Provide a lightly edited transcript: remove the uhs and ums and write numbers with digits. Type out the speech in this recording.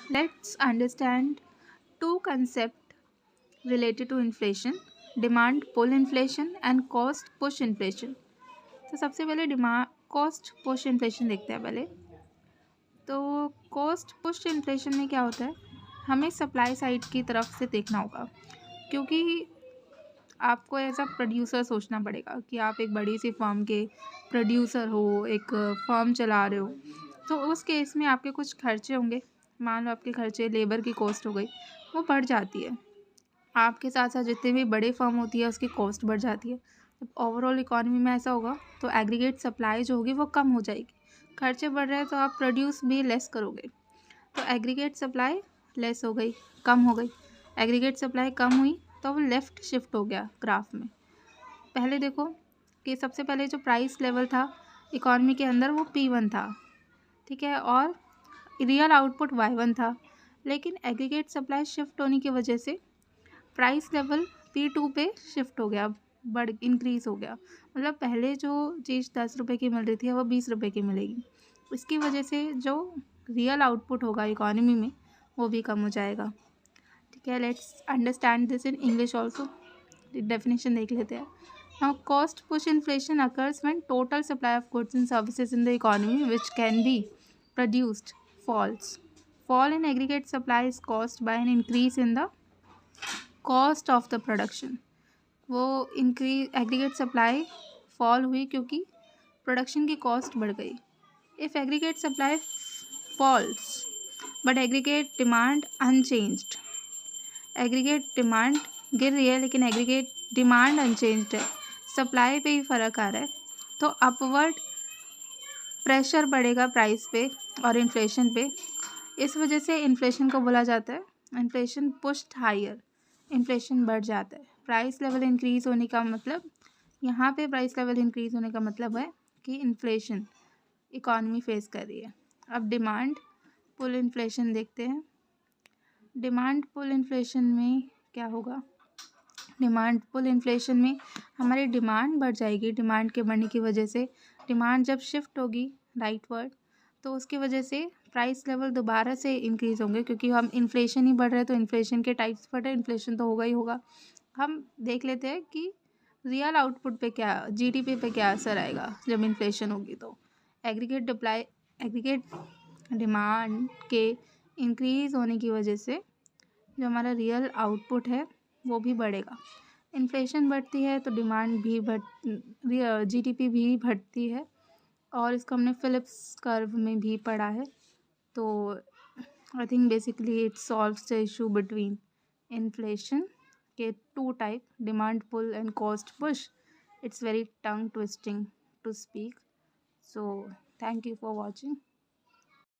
Let's understand two concepts related to inflation: demand pull inflation and cost push inflation. तो सबसे पहले demand cost push inflation देखते हैं पहले। तो कॉस्ट पुश इन्फ्लेशन में क्या होता है, हमें सप्लाई साइड की तरफ से देखना होगा, क्योंकि आपको एज अ प्रोड्यूसर सोचना पड़ेगा कि आप एक बड़ी सी फर्म के प्रोड्यूसर हो, एक फर्म चला रहे हो। तो उस केस में आपके कुछ खर्चे होंगे। मान लो आपके खर्चे, लेबर की कॉस्ट हो गई, वो बढ़ जाती है। आपके साथ साथ जितने भी बड़े फर्म होती है उसकी कॉस्ट बढ़ जाती है। जब ओवरऑल इकोनॉमी में ऐसा होगा तो एग्रीगेट सप्लाई जो होगी वो कम हो जाएगी। खर्चे बढ़ रहे हैं तो आप प्रोड्यूस भी लेस करोगे, तो एग्रीगेट सप्लाई लेस हो गई, कम हो गई। एग्रीगेट सप्लाई कम हुई तो वो लेफ़्ट शिफ्ट हो गया ग्राफ में। पहले देखो कि सबसे पहले जो प्राइस लेवल था इकॉनमी के अंदर वो P1 था, ठीक है, और रियल आउटपुट Y1 था। लेकिन एग्रीगेट सप्लाई शिफ्ट होने की वजह से प्राइस लेवल P2 पे शिफ्ट हो गया, इंक्रीज़ हो गया। मतलब पहले जो चीज़ 10 रुपये की मिल रही थी वो 20 रुपये की मिलेगी। इसकी वजह से जो रियल आउटपुट होगा इकॉनमी में वो भी कम हो जाएगा। ठीक है, let's understand this in English also. Definition देख लेते हैं। Now cost push inflation occurs when total supply of goods and services in the economy which can be produced falls. Fall in aggregate supply is caused by an increase in the cost of the production. वो increase aggregate supply fall हुई क्योंकि production की cost बढ़ गई। If aggregate supply falls but aggregate demand unchanged, aggregate demand गिर रही है लेकिन एग्रीगेट डिमांड अनचेंज्ड है, सप्लाई पे ही फ़र्क आ रहा है, तो अपवर्ड प्रेशर बढ़ेगा प्राइस पे और इन्फ्लेशन पे। इस वजह से इन्फ्लेशन को बोला जाता है इन्फ्लेशन पुश्ड हायर। इन्फ्लेशन बढ़ जाता है। प्राइस लेवल इंक्रीज़ होने का मतलब, यहाँ पे प्राइस लेवल इंक्रीज़ होने का मतलब है कि इन्फ्लेशन इकॉनमी फेस कर रही है। अब डिमांड पुल इन्फ्लेशन देखते हैं। डिमांड पुल इन्फ्लेशन में क्या होगा, डिमांड पुल इन्फ्लेशन में हमारी डिमांड बढ़ जाएगी। डिमांड के बढ़ने की वजह से डिमांड जब शिफ्ट होगी राइटवर्ड तो उसकी वजह से प्राइस लेवल दोबारा से इंक्रीज़ होंगे, क्योंकि हम इन्फ्लेशन ही बढ़ रहे हैं तो इन्फ्लेशन के टाइप्स बढ़ रहे हैं, इन्फ्लेशन तो होगा ही होगा। हम देख लेते हैं कि रियल आउटपुट पे क्या, जीडीपी पे क्या असर आएगा जब इन्फ्लेशन होगी। तो एग्रीगेट डिमांड के इंक्रीज़ होने की वजह से जो हमारा रियल आउटपुट है वो भी बढ़ेगा। इन्फ्लेशन बढ़ती है तो डिमांड भी जीडीपी भी बढ़ती है, और इसको हमने फिलिप्स कर्व में भी पढ़ा है। तो I think basically it solves the issue between inflation के two type, demand pull and cost push. It's very tongue twisting to speak, so thank you for watching.